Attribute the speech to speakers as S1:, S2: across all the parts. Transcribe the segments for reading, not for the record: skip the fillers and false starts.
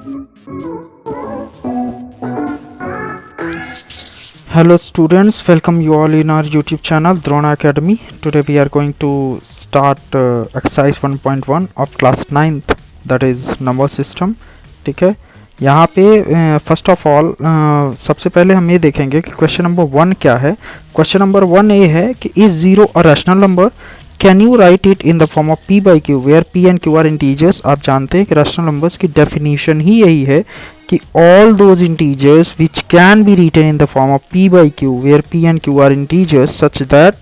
S1: Hello students, welcome you all in our YouTube channel Drona Academy. Today we are going to start exercise 1.1 of class 9th, that is number system. ठीक है, यहाँ पे first of all सबसे पहले हम ये देखेंगे कि क्वेश्चन नंबर 1 क्या है. क्वेश्चन नंबर 1 ये है कि is zero a rational number, can you write it in the form of p by Q where p and q are integers. आप जानते हैं कि रैशनल नंबर्स की डेफिनेशन ही यही है कि all those integers which can be written in the form of p by q where p and q are integers such that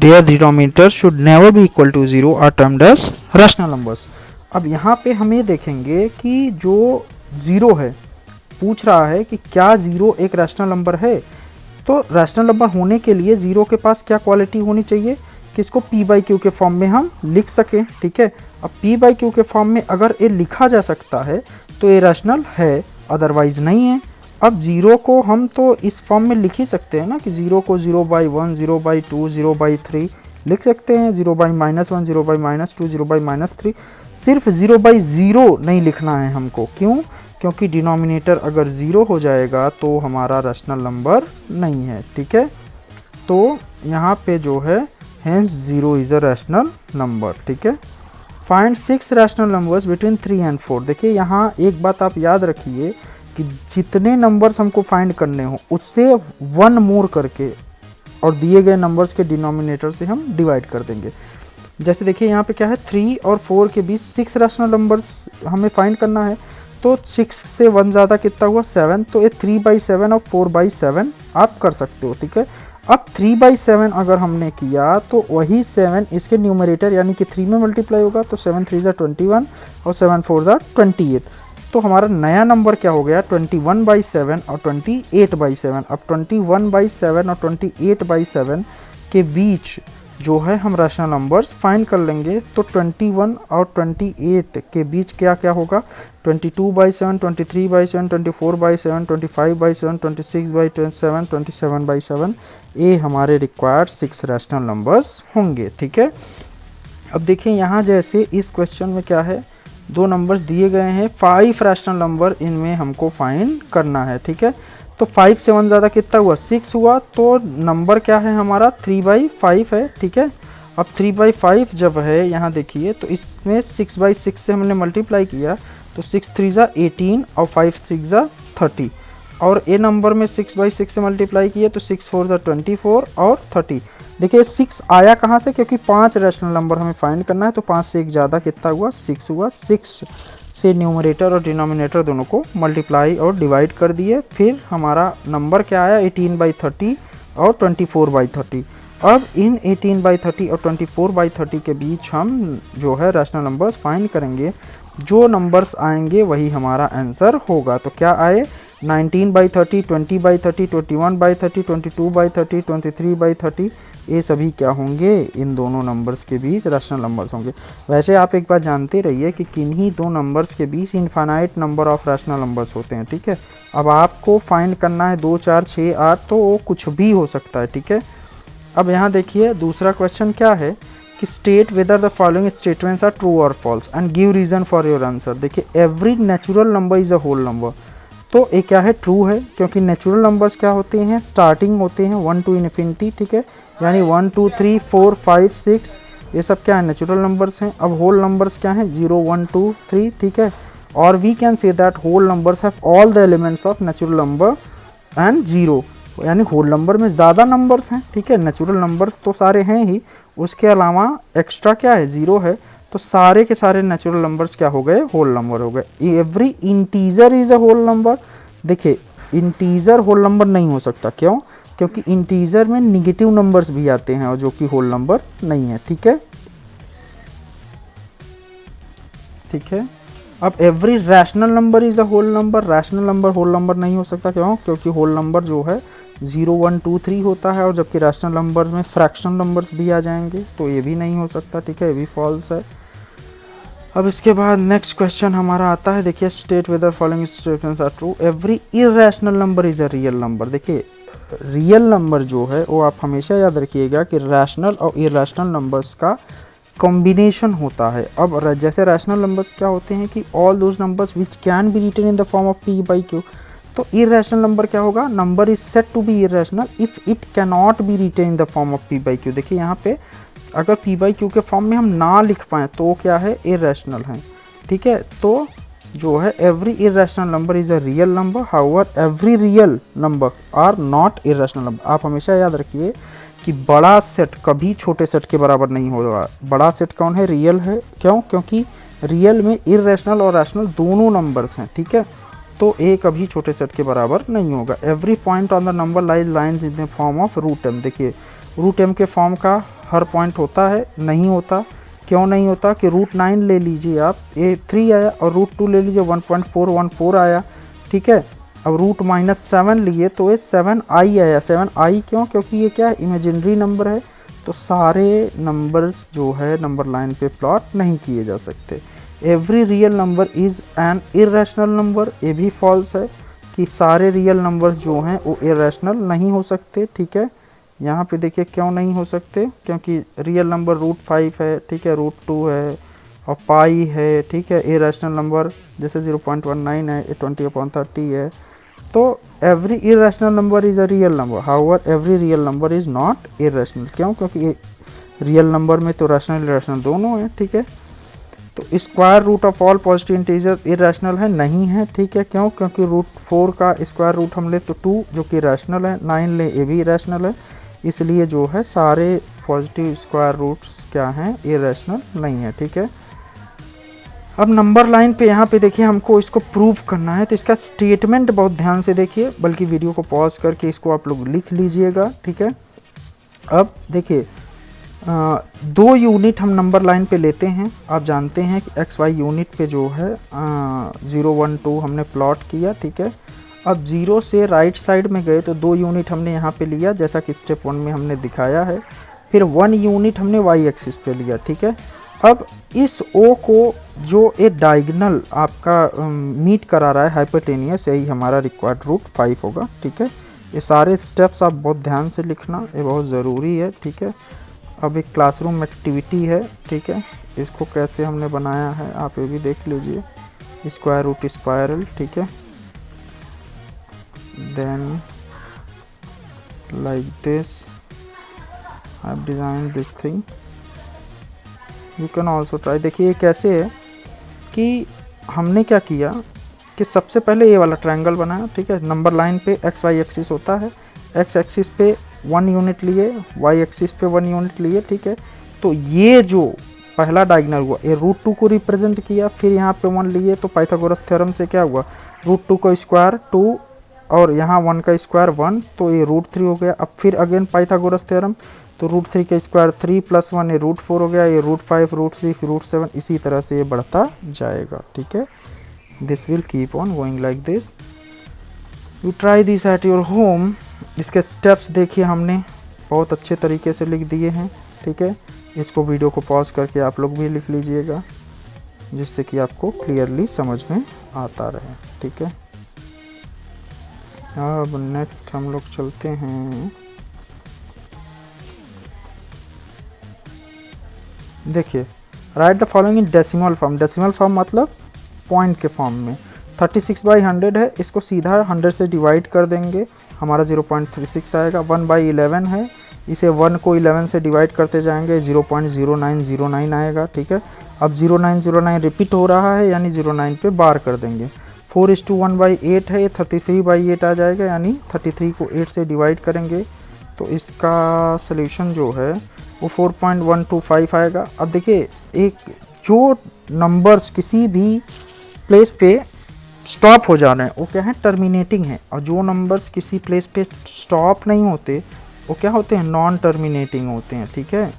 S1: their denominator should never be equal to 0 are termed as rational numbers. अब यहाँ पे हम ये देखेंगे कि जो zero है, पूछ रहा है कि क्या ज़ीरो एक रैशनल नंबर है. तो रैशनल नंबर होने के लिए ज़ीरो के पास क्या क्वालिटी होनी चाहिए कि इसको p बाई क्यू के फॉर्म में हम लिख सकें. ठीक है, अब p बाई क्यू के फॉर्म में अगर ये लिखा जा सकता है तो ये रैशनल है, अदरवाइज नहीं है. अब ज़ीरो को हम तो इस फॉर्म में लिख ही सकते हैं ना कि ज़ीरो को 0/1, 0/2, 0/3 लिख सकते हैं. 0/-1, 0/-2, 0/-3. सिर्फ 0/0 नहीं लिखना है हमको. क्यों? क्योंकि डिनोमिनेटर अगर ज़ीरो हो जाएगा तो हमारा रैशनल नंबर नहीं है. ठीक है, तो यहाँ पे जो है hence 0 is a rational number. ठीक है, find 6 rational numbers between 3 and 4. देखिए यहाँ एक बात आप याद रखिए कि जितने नंबर्स हमको फाइंड करने हो उससे 1 मोर करके और दिए गए नंबर्स के डिनोमिनेटर से हम डिवाइड कर देंगे. जैसे देखिए यहाँ पे क्या है, 3 और 4 के बीच 6 रैशनल नंबर्स हमें फाइंड करना है. तो 6 से 1 ज़्यादा कितना हुआ, 7. तो ये 3/7 और 4/7 आप कर सकते हो. ठीक है, अब 3/7 अगर हमने किया तो वही 7 इसके न्यूमरेटर यानी कि 3 में मल्टीप्लाई होगा. तो 7 3 21 और 7 4 28. तो हमारा नया नंबर क्या हो गया, 21/7 और 28/7. अब 21/7 और 28/7 के बीच जो है हम रैशनल नंबर्स फाइंड कर लेंगे. तो 21 और 28 के बीच क्या क्या होगा, 22/7, 23/7, 24/7, 25/7, 26/7, 27/7. ये हमारे रिक्वायर्ड 6 रैशनल नंबर्स होंगे. ठीक है, अब देखिए यहाँ जैसे इस क्वेश्चन में क्या है, 2 नंबर्स दिए गए हैं, 5 रैशनल नंबर इनमें हमको फाइंड करना है. ठीक है, तो 5 से 1 ज़्यादा कितना हुआ, 6 हुआ. तो नंबर क्या है हमारा, 3/5 है. ठीक है, अब 3/5 जब है यहाँ देखिए तो इसमें 6/6 से हमने मल्टीप्लाई किया तो 6 3 18 और 5 6 30. और ए नंबर में 6/6 से मल्टीप्लाई किया तो 6 4 24 और 30. देखिए 6 आया कहाँ से, क्योंकि 5 रैशनल नंबर हमें फाइंड करना है. तो 5 से 1 ज़्यादा कितना हुआ, 6 हुआ. 6 से न्यूमरेटर और डिनोमिनेटर दोनों को मल्टीप्लाई और डिवाइड कर दिए. फिर हमारा नंबर क्या आया, 18/30 और 24/30. अब इन 18/30 और 24/30 के बीच हम जो है रैशनल नंबर्स फाइंड करेंगे. जो नंबर्स आएंगे वही हमारा आंसर होगा. तो क्या आए, 19/30, 20/30, 21/30, 22/30, 23/30. ये सभी क्या होंगे, इन दोनों नंबर्स के बीच रैशनल नंबर्स होंगे. वैसे आप एक बात जानते रहिए कि किन्हीं दो नंबर्स के बीच infinite number of rational numbers होते हैं. ठीक है, अब आपको फाइंड करना है 2 4 6 8, तो वो कुछ भी हो सकता है. ठीक है, अब यहाँ देखिए दूसरा क्वेश्चन क्या है कि state whether the following statements are true और false and give reason for your answer. देखिए every natural number is a whole number. तो ये क्या है, ट्रू है, क्योंकि नेचुरल नंबर्स क्या होते हैं, स्टार्टिंग होते हैं 1 to इन्फिनिटी. ठीक है, यानी 1 2 3 4 5 6 ये सब क्या है, नेचुरल नंबर्स हैं. अब होल नंबर्स क्या हैं, 0 1 2 3. ठीक है, और we can say that whole numbers have all the elements of natural number and 0, यानी होल नंबर में ज़्यादा नंबर्स हैं. ठीक है, नेचुरल नंबर्स तो सारे हैं ही, उसके अलावा एक्स्ट्रा क्या है, 0 है. तो सारे के सारे नेचुरल नंबर्स क्या हो गए, होल नंबर हो गए. Every integer is a whole number. देखिए इंटीजर होल नंबर नहीं हो सकता. क्यों? क्योंकि इंटीजर में निगेटिव नंबर्स भी आते हैं और जो कि होल नंबर नहीं है. ठीक है, ठीक है, अब every rational number is a whole number. Rational number whole number नहीं हो सकता. क्यों? क्योंकि होल नंबर जो है 0 1 2 3 होता है, और जबकि रैशनल नंबर में फ्रैक्शनल नंबर्स भी आ जाएंगे, तो ये भी नहीं हो सकता. ठीक है, ये भी फॉल्स है. अब इसके बाद नेक्स्ट क्वेश्चन हमारा आता है, देखिए state whether following statements are true. Every irrational number is a real number. देखिए रियल नंबर जो है वो आप हमेशा याद रखिएगा कि रैशनल और इरेशनल नंबर्स का कॉम्बिनेशन होता है। अब जैसे रैशनल नंबर्स क्या होते हैं कि all those numbers which can be written in the form of P by Q. तो इरेशनल नंबर क्या होगा, number is said to be irrational if it can not be written in the form of P by Q. देखिए यहाँ पे अगर P by Q के form में हम ना लिख पाएँ तो क्या है, इरेशनल है। ठीक है, तो जो है every irrational number is a real number, however every real number are not irrational number. आप हमेशा याद रखिए कि बड़ा सेट कभी छोटे सेट के बराबर नहीं होगा। बड़ा सेट कौन है, रियल है। क्यों, क्योंकि रियल में इरेशनल और रैशनल दोनों नंबर्स हैं। ठीक है, तो ए कभी छोटे सेट के बराबर नहीं होगा। Every point on the number lines in the form of root M. देखिए रूट एम के फॉर्म का हर पॉइंट होता है, नहीं होता। क्यों नहीं होता कि रूट 9 ले लीजिए आप, ए 3 आया, और रूट 2 ले लीजिए 1.414 आया। ठीक है, अब रूट -7 लिए तो ये 7i आया। 7i क्यों, क्योंकि ये क्या है, इमेजिनरी नंबर है। तो सारे नंबर्स जो है नंबर लाइन पे प्लॉट नहीं किए जा सकते। Every real number is an irrational number, ये भी फॉल्स है कि सारे रियल नंबर्स जो हैं वो इरेशनल नहीं हो सकते। ठीक है, यहाँ पे देखिए क्यों नहीं हो सकते, क्योंकि रियल नंबर रूट 5 है। ठीक है, रूट 2 है और पाई है। ठीक है, इरेशनल नंबर जैसे 0.19 है, 20/30 है। तो every irrational number is a real number, however every real number is not irrational. क्यों, क्योंकि रियल नंबर में तो रैशनल इरेशनल दोनों हैं। ठीक है, तो square root of all positive integers irrational है, नहीं है। ठीक है, क्यों, क्योंकि रूट 4 का स्क्वायर रूट हम ले तो 2 जो कि रैशनल है, 9 ले ये भी इरेशनल है। इसलिए जो है सारे पॉजिटिव स्क्वायर रूट्स क्या हैं, इरेशनल नहीं है। ठीक है, अब नंबर लाइन पे यहाँ पे देखिए हमको इसको प्रूव करना है, तो इसका स्टेटमेंट बहुत ध्यान से देखिए, बल्कि वीडियो को पॉज करके इसको आप लोग लिख लीजिएगा। ठीक है, अब देखिए 2 यूनिट हम नंबर लाइन पे लेते हैं। आप जानते हैं कि एक्स वाई यूनिट पे जो है 0 1 2 हमने प्लॉट किया। ठीक है, अब 0 से राइट साइड में गए तो 2 यूनिट हमने यहाँ पे लिया, जैसा कि स्टेप 1 में हमने दिखाया है। फिर 1 यूनिट हमने वाई एक्सिस पे लिया। ठीक है, अब इस ओ को जो एक डायगोनल आपका मीट करा रहा है हाइपोटेनियस, यही हमारा रिक्वायर्ड रूट 5 होगा। ठीक है, ये सारे स्टेप्स आप बहुत ध्यान से लिखना, ये बहुत ज़रूरी है। ठीक है, अब एक क्लासरूम एक्टिविटी है। ठीक है, इसको कैसे हमने बनाया है आप ये भी देख लीजिए। Square root spiral. ठीक है, then like this I have design this thing, you can also try. देखिए कैसे है कि हमने क्या किया कि सबसे पहले ये वाला ट्रायंगल बनाया। ठीक है, नंबर लाइन पे एक्स वाई एक्सिस होता है, एक्स एक्सिस पे 1 यूनिट लिए, वाई एक्सिस पे 1 यूनिट लिए। ठीक है, तो ये जो पहला डायगोनल हुआ ये रूट 2 को रिप्रेजेंट किया। फिर यहाँ पे 1 लिए तो पाइथागोरस थ्योरम से क्या हुआ, रूट 2 का स्क्वायर 2 और यहाँ 1 का स्क्वायर 1, तो ये रूट 3 हो गया। अब फिर अगेन पाइथागोरस थ्योरम, तो रूट 3 का स्क्वायर 3 + 1 ये रूट 4 हो गया, ये रूट 5 रूट 6 रूट 7, इसी तरह से ये बढ़ता जाएगा। ठीक है, this will keep on going like this. You try this at your home. इसके स्टेप्स देखिए हमने बहुत अच्छे तरीके से लिख दिए हैं। ठीक है, इसको वीडियो को पॉज करके आप लोग भी लिख लीजिएगा, जिससे कि आपको क्लियरली समझ में आता रहे। ठीक है, अब नेक्स्ट हम लोग चलते हैं। देखिए right the following in decimal form. Decimal form मतलब पॉइंट के फॉर्म में। 36/100 है, इसको सीधा 100 से डिवाइड कर देंगे, हमारा 0.36 आएगा। 1/11 है, इसे 1 को 11 से डिवाइड करते जाएंगे, 0.0909 आएगा। ठीक है, अब 0909 रिपीट हो रहा है, यानी 09 पे बार कर देंगे। 4:1/8 है, ये 33/8 आ जाएगा, यानी 33 को 8 से डिवाइड करेंगे तो इसका सल्यूशन जो है वो 4.125 आएगा। अब देखिए एक जो नंबर्स किसी भी प्लेस पे स्टॉप हो जा रहे हैं वो क्या है, टर्मिनेटिंग है, और जो नंबर्स किसी प्लेस पे स्टॉप नहीं होते वो क्या होते हैं, नॉन टर्मिनेटिंग होते हैं। ठीक है,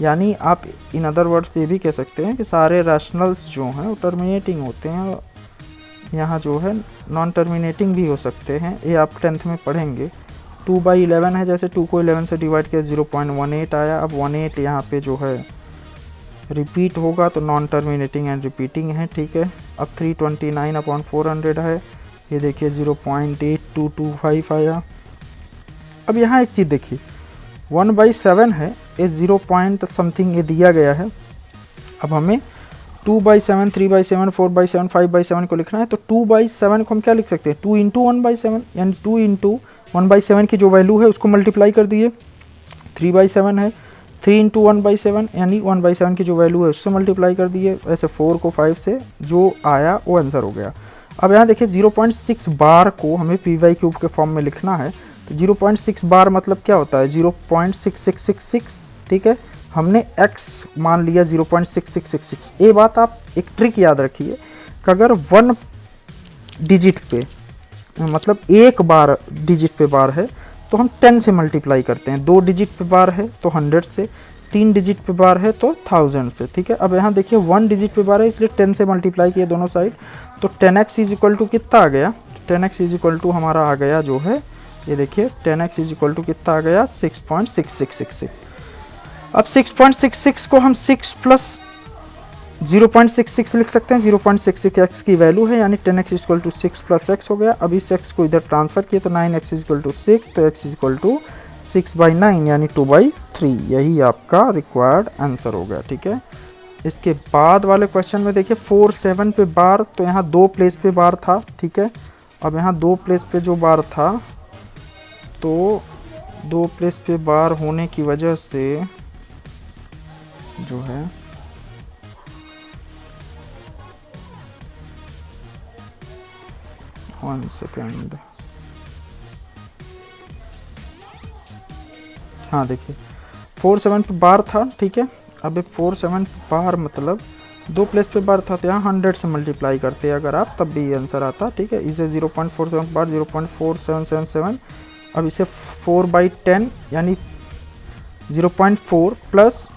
S1: यानी आप इन अदर वर्ड्स ये भी कह सकते हैं कि सारे रैशनल्स जो हैं वो टर्मिनेटिंग होते हैं, यहाँ जो है नॉन टर्मिनेटिंग भी हो सकते हैं, ये आप 10th में पढ़ेंगे। 2/11 है, जैसे 2 को 11 से डिवाइड किया 0.18 आया। अब 18 यहाँ पे जो है रिपीट होगा तो नॉन टर्मिनेटिंग एंड रिपीटिंग है। ठीक है, अब 329/400 है, ये देखिए 0.8225 आया। अब यहाँ एक चीज़ देखिए 1/7 है, ये 0 पॉइंट समथिंग ये दिया गया है, अब हमें 2/7, 3/7, 4/7, 5/7 को लिखना है, तो 2/7 को हम क्या लिख सकते हैं, 2 इंटू 1/7, यानी 2 इंटू 1/7 की जो वैल्यू है उसको मल्टीप्लाई कर दिए, 3/7 है, 3 इंटू 1/7 यानी 1/7 की जो वैल्यू है उससे मल्टीप्लाई कर दिए, ऐसे 4 को 5 से, जो आया वो आंसर हो गया। अब यहाँ देखिए 0.6 बार को हमें पी वाई क्यूब के फॉर्म में लिखना है, तो 0.6 बार मतलब क्या होता है, 0.6666, ठीक है। हमने x मान लिया 0.6666। ये बात आप एक ट्रिक याद रखिए कि अगर 1 डिजिट पे, मतलब एक बार डिजिट पे बार है तो हम 10 से मल्टीप्लाई करते हैं, 2 डिजिट पे बार है तो 100 से, 3 डिजिट पे बार है तो 1000 से, ठीक है। अब यहाँ देखिए 1 डिजिट पे बार है इसलिए 10 से मल्टीप्लाई किए दोनों साइड, तो 10x इज इक्वल टू कितना आ गया, 10x इज इक्वल टू हमारा आ गया जो है, ये देखिए 10x इज इक्वल टू कितना आ गया, 6.6666। अब 6.66 को हम 6 प्लस 0.66 लिख सकते हैं, 0.66 x की वैल्यू है, यानी 10x equal to 6 plus x हो गया। अब इस x को इधर ट्रांसफर किए तो 9x इक्वल टू 6, तो x इक्वल टू 6/9 यानी 2/3, यही आपका रिक्वायर्ड आंसर हो गया, ठीक है। इसके बाद वाले क्वेश्चन में देखिए 4 7 पे बार, तो यहाँ 2 प्लेस पे बार था, ठीक है। अब यहाँ 2 प्लेस पे जो बार था, तो 2 प्लेस पे बार होने की वजह से जो है वन सेकेंड, हाँ देखिए 4 7 पे बार था, ठीक है। अब 4 7 बार मतलब 2 प्लेस पे बार था, तो यहाँ 100 से मल्टीप्लाई करते हैं अगर आप, तब भी ये आंसर आता, ठीक है। इसे 0.47 बार 0.4777, अब इसे 4/10 यानी 0.4 प्लस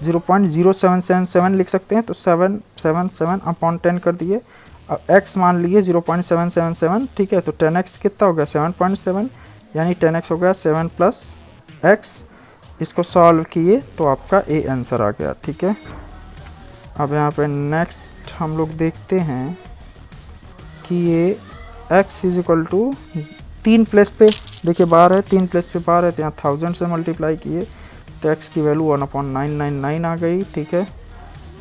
S1: 0.0777 लिख सकते हैं, तो 777/10 कर दिए। अब x मान लिए 0.777, ठीक है, तो 10x कितना हो गया, 7.7, यानी 10x हो गया 7 प्लस x। इसको सॉल्व किए तो आपका ए आंसर आ गया, ठीक है। अब यहाँ पे नेक्स्ट हम लोग देखते हैं कि ये x is equal to 3 place पे देखिए बार है, 3 प्लेस पे बार है, तो यहाँ 1000 से मल्टीप्लाई किए तो x की वैल्यू 1/999 आ गई, ठीक है।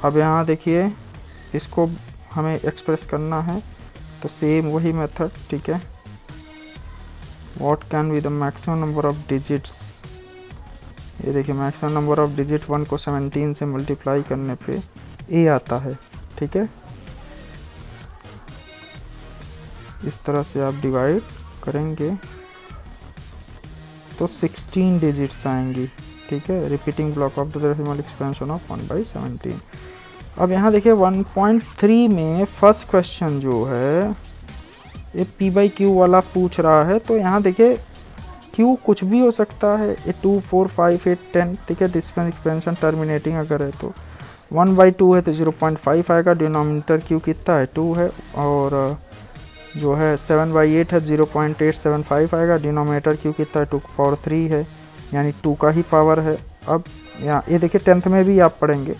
S1: अब यहाँ देखिए इसको हमें एक्सप्रेस करना है, तो सेम वही मेथड, ठीक है। What can be the maximum number of digits, ये देखिए मैक्सिमम नंबर ऑफ डिजिट 1 को 17 से मल्टीप्लाई करने पे ए आता है, ठीक है। इस तरह से आप डिवाइड करेंगे तो 16 डिजिट्स आएंगी, ठीक है। Repeating block of the decimal expansion of 1/17। अब यहाँ देखिए 1.3 में फर्स्ट क्वेश्चन जो है ये p/q वाला पूछ रहा है, तो यहाँ देखिए q कुछ भी हो सकता है, ये 2 4 5 8 10, ठीक है। डिस्टेंस एक्सपेंशन टर्मिनेटिंग अगर है तो 1/2 है तो 0.5 आएगा, डिनोमिनेटर q कितना है 2 है, और जो है 7/8 है 0.875 आएगा, डिनोमिनेटर q कितना है 2/3 है, यानी 2 का ही पावर है। अब यहाँ ये देखिए 10th में भी आप पढ़ेंगे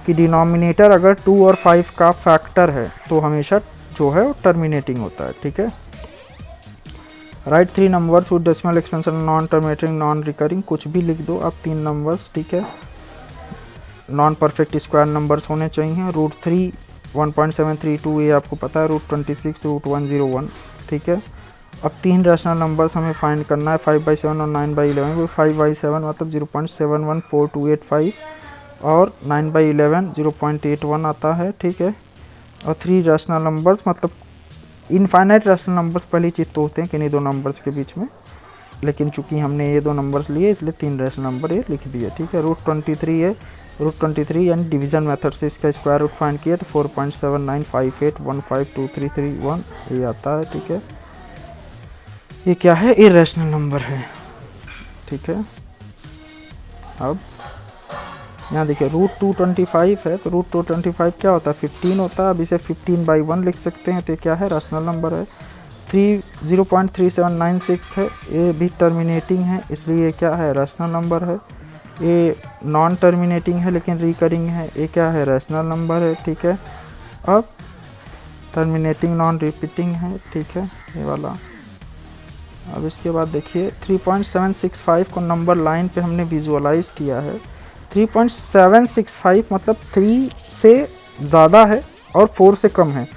S1: कि डिनोमिनेटर अगर 2 और 5 का फैक्टर है तो हमेशा जो है वो टर्मिनेटिंग होता है, ठीक है। Right 3 numbers with decimal expansion non terminating non recurring, कुछ भी लिख दो आप 3 नंबर्स, ठीक है। नॉन परफेक्ट स्क्वायर नंबर्स होने चाहिए। √3 1.732, ये आपको पता है, √26 √101, ठीक है। अब 3 रैशनल नंबर्स हमें फाइंड करना है, 5/7 और 9/11। 5/7 मतलब 0.714285 और 9/11 0.81 आता है, ठीक है। और 3 रैशनल नंबर्स मतलब इनफाइनाइट रैशनल नंबर्स पहली चीज़ तो होते हैं कि नहीं दो नंबर्स के बीच में, लेकिन चूंकि हमने ये 2 नंबर्स लिए इसलिए 3 रैशनल नंबर ये लिख दिए, ठीक है। √23 है, √23 यानी डिवीजन मेथड से इसका स्क्वायर रूट फाइंड किया तो 4.7958152331 ये आता है, ठीक है। ये क्या है, इरेशनल नंबर है, ठीक है। अब यहाँ देखिए √225 है, तो √225 क्या होता है 15 होता है। अब इसे 15/1 लिख सकते हैं, तो ये क्या है, रैशनल नंबर है। 0.3796 है, ये भी टर्मिनेटिंग है इसलिए ये क्या है, रैशनल नंबर है। ये नॉन टर्मिनेटिंग है लेकिन रिकरिंग है, ये क्या है, रैशनल नंबर है, ठीक है। अब टर्मिनेटिंग नॉन रिपीटिंग है, ठीक है, ये वाला। अब इसके बाद देखिए 3.765 को नंबर लाइन पे हमने विजुअलाइज किया है, 3.765 मतलब 3 से ज़्यादा है और 4 से कम है।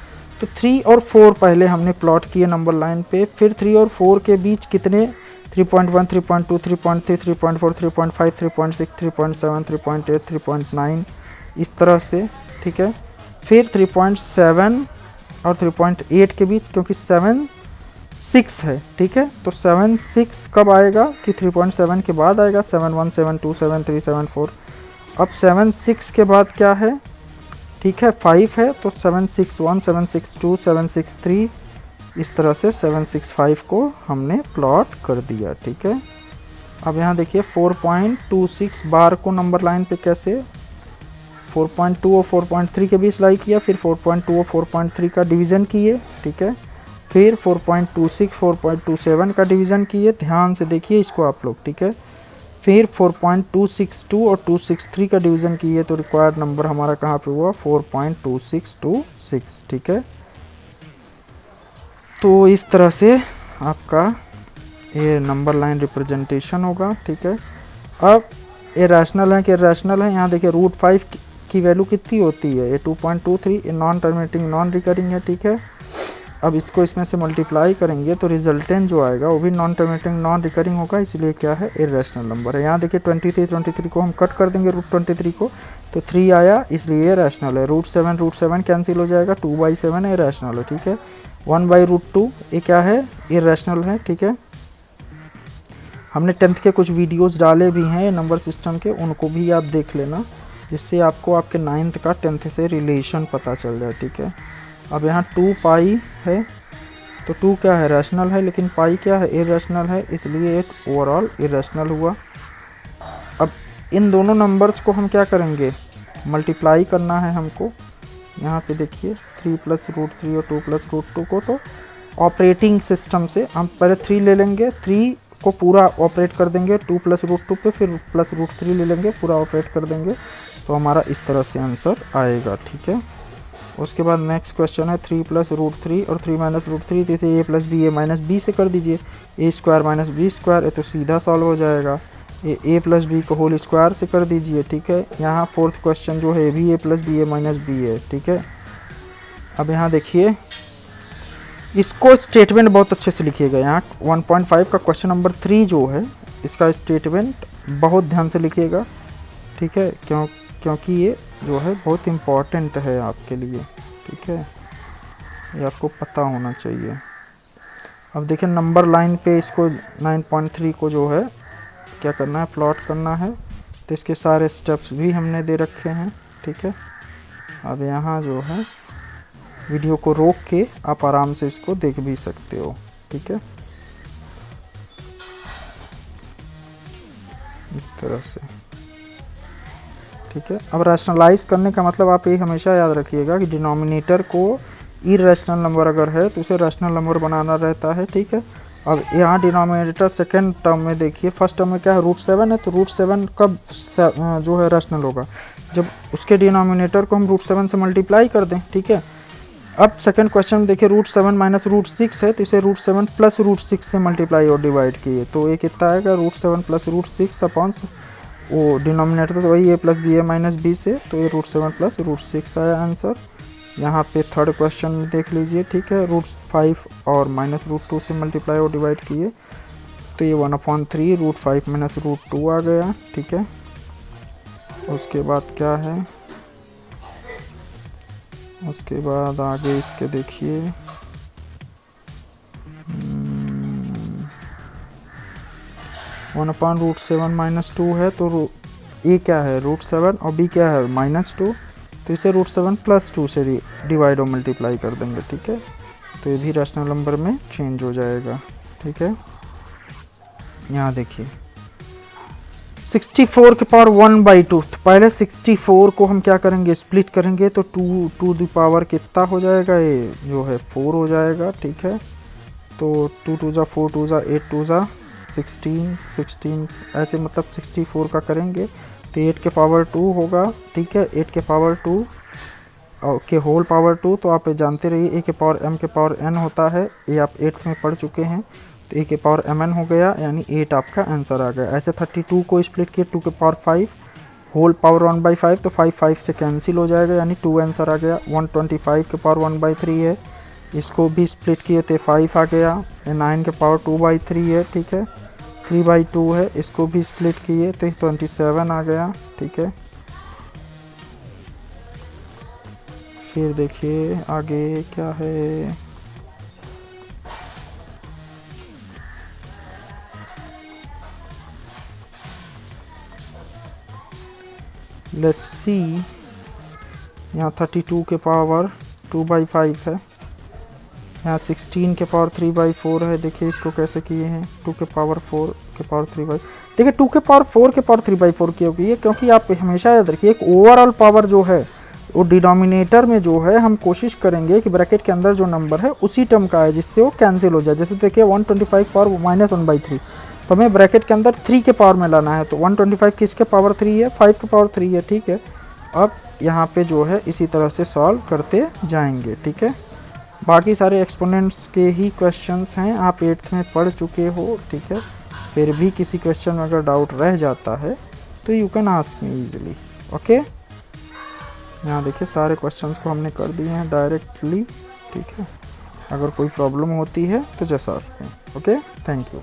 S1: तो 3 और 4 पहले हमने प्लॉट किए नंबर लाइन पे, फिर 3 और 4 के बीच कितने 3.1, 3.2, 3.3, 3.4, 3.5, 3.6, 3.7, 3.8, 3.9 इस तरह से, ठीक है। फिर 3.7 और 3.8 के बीच, क्योंकि 7 6 है, ठीक है। तो 7 6 कब आएगा कि 3.7 के बाद आएगा, 7 1, 7 2, 7 3, 7 4। अब 7 6 के बाद क्या है, ठीक है, 5 है, तो 7 6 1, 7 6 2, 7 6 3 इस तरह से 7 6 5 को हमने प्लॉट कर दिया, ठीक है। अब यहाँ देखिए 4.26 बार को नंबर लाइन पे कैसे 4.2 और 4.3 के बीच लाई किया, फिर 4.2 और 4.3 का डिवीज़न किए, ठीक है। फिर 4.26 4.27 का डिवीज़न किए, ध्यान से देखिए इसको आप लोग, ठीक है। फिर 4.262 और 263 का डिवीज़न किए, तो रिक्वायर्ड नंबर हमारा कहाँ पे हुआ 4.2626, ठीक है। तो इस तरह से आपका ये नंबर लाइन रिप्रेजेंटेशन होगा, ठीक है। अब ये रैशनल है कि रैशनल है, यहाँ देखिए √5 की वैल्यू कितनी होती है, ये 2.23, ये नॉन टर्मिनेटिंग नॉन रिकरिंग है, ठीक है। अब इसको इसमें से मल्टीप्लाई करेंगे तो रिजल्टेंट जो आएगा वो भी नॉन टर्मिनेटिंग नॉन रिकरिंग होगा, इसलिए क्या है इरेशनल नंबर है। यहाँ देखिए 23 को हम कट कर देंगे √23 को, तो 3 आया, इसलिए ये रैशनल है। √7 कैंसिल हो जाएगा, 2/7 है रैशनल है, ठीक है। 1/√2 ये क्या है इरेशनल है, ठीक है। हमने 10th के कुछ वीडियोस डाले भी हैं नंबर सिस्टम के, उनको भी आप देख लेना, जिससे आपको आपके 9th का 10th से रिलेशन पता चल जाए, ठीक है। अब यहाँ 2 पाई है, तो 2 क्या है रैशनल है, लेकिन पाई क्या है इरेशनल है, इसलिए एक ओवरऑल इरेशनल हुआ। अब इन दोनों नंबर्स को हम क्या करेंगे मल्टीप्लाई करना है हमको। यहाँ पे देखिए 3 + √3 और 2 + √2 को, तो ऑपरेटिंग सिस्टम से हम पहले 3 ले लेंगे, 3 को पूरा ऑपरेट कर देंगे 2 + √2 पे, फिर +√3 ले लेंगे, पूरा ऑपरेट कर देंगे, तो हमारा इस तरह से आंसर आएगा, ठीक है। उसके बाद नेक्स्ट क्वेश्चन है 3 + √3 और 3 - √3, जैसे a + b a - b से कर दीजिए, a² - b², तो सीधा सॉल्व हो जाएगा। ये a + b को होल स्क्वायर से कर दीजिए, ठीक है। यहाँ 4th क्वेश्चन जो है भी a + b a - b है, ठीक है। अब यहाँ देखिए इसको स्टेटमेंट बहुत अच्छे से लिखिएगा। यहाँ 1.5 का क्वेश्चन नंबर 3 जो है इसका स्टेटमेंट बहुत ध्यान से लिखिएगा, ठीक है, क्योंकि ये जो है बहुत इम्पॉर्टेंट है आपके लिए, ठीक है, ये आपको पता होना चाहिए। अब देखिए नंबर लाइन पे इसको 9.3 को जो है क्या करना है प्लॉट करना है, तो इसके सारे स्टेप्स भी हमने दे रखे हैं, ठीक है। अब यहाँ जो है वीडियो को रोक के आप आराम से इसको देख भी सकते हो, ठीक है, इस तरह से, ठीक है। अब रैशनलाइज करने का मतलब आप ये हमेशा याद रखिएगा कि डिनोमिनेटर को इरेशनल नंबर अगर है तो उसे रैशनल नंबर बनाना रहता है, ठीक है। अब यहाँ डिनोमिनेटर सेकंड टर्म में देखिए, फर्स्ट टर्म में क्या है √7 है, तो √7 कब जो है रैशनल होगा जब उसके डिनोमिनेटर को हम √7 से मल्टीप्लाई कर दें, ठीक है। अब सेकंड क्वेश्चन में देखिए √7 - √6 है, तो इसे √7 + √6 से मल्टीप्लाई और डिवाइड किए, तो ये कितना आएगा √7 + √6 अपॉन वो डिनोमिनेटर तो वही a + b a - b से, तो ये √7 + √6 आया आंसर। यहाँ पे थर्ड क्वेश्चन में देख लीजिए, ठीक है, √5 और -√2 से मल्टीप्लाई और डिवाइड किए, तो ये 1/3 √5 - √2 आ गया, ठीक है। उसके बाद क्या है, उसके बाद आगे इसके देखिए 1/√7 - 2 है, तो ए क्या है √7 और बी क्या है -2, तो इसे √7 + 2 से डिवाइड और मल्टीप्लाई कर देंगे, ठीक है। तो ये भी रैशनल नंबर में चेंज हो जाएगा, ठीक है। यहाँ देखिए 64 के पावर 1/2, तो पहले 64 को हम क्या करेंगे स्प्लिट करेंगे, तो 2 टू द पावर कितना हो जाएगा, ये जो है 4 हो जाएगा, ठीक है। तो 2 2 * 4 2 * 8 2 * 16 ऐसे मतलब 64 का करेंगे तो 8 के पावर 2 होगा, ठीक है। 8 के पावर 2 के होल पावर 2, तो आप ये जानते रहिए a के पावर m के पावर n होता है, ये आप 8th में पढ़ चुके हैं, तो a के पावर mn हो गया, यानी 8 आपका आंसर आ गया। ऐसे 32 को स्प्लिट किए 2 के पावर 5 होल पावर 1/5 तो 5 5 से कैंसिल हो जाएगा, यानी 2 आंसर आ गया। 125 के पावर 1/3 है, इसको भी स्प्लिट किए थे 5 आ गया। 9 के पावर 2/3 है, ठीक है। 3/2 है, इसको भी स्प्लिट किए तो 27 आ गया, ठीक है। फिर देखिए आगे क्या है। लेट्स सी, यहाँ 32 के पावर 2/5 है, यहाँ 16 के पावर 3/4 है। देखिए इसको कैसे किए हैं, 2 के पावर 4 के पावर 3/, देखिए 2 के पावर 4 के पावर 3/4 क्यों किए, क्योंकि आप हमेशा याद रखिए एक ओवरऑल पावर जो है वो डिनोमिनेटर में जो है हम कोशिश करेंगे कि ब्रैकेट के अंदर जो नंबर है उसी टर्म का है, जिससे वो कैंसिल हो जाए। जैसे देखिए 125 पावर -1/3, तो हमें ब्रैकेट के अंदर 3 के पावर में लाना है, तो 125 किसके पावर 3 है, 5 के पावर 3 है, ठीक है। अब यहाँ पे जो है इसी तरह से सॉल्व करते जाएंगे, ठीक है। बाकी सारे एक्सपोनेंट्स के ही क्वेश्चंस हैं, आप 8th में पढ़ चुके हो, ठीक है। फिर भी किसी क्वेश्चन में अगर डाउट रह जाता है तो you can ask me easily, okay. यहाँ देखिए सारे क्वेश्चंस को हमने कर दिए हैं डायरेक्टली, ठीक है। अगर कोई प्रॉब्लम होती है तो just ask me, okay. Thank you.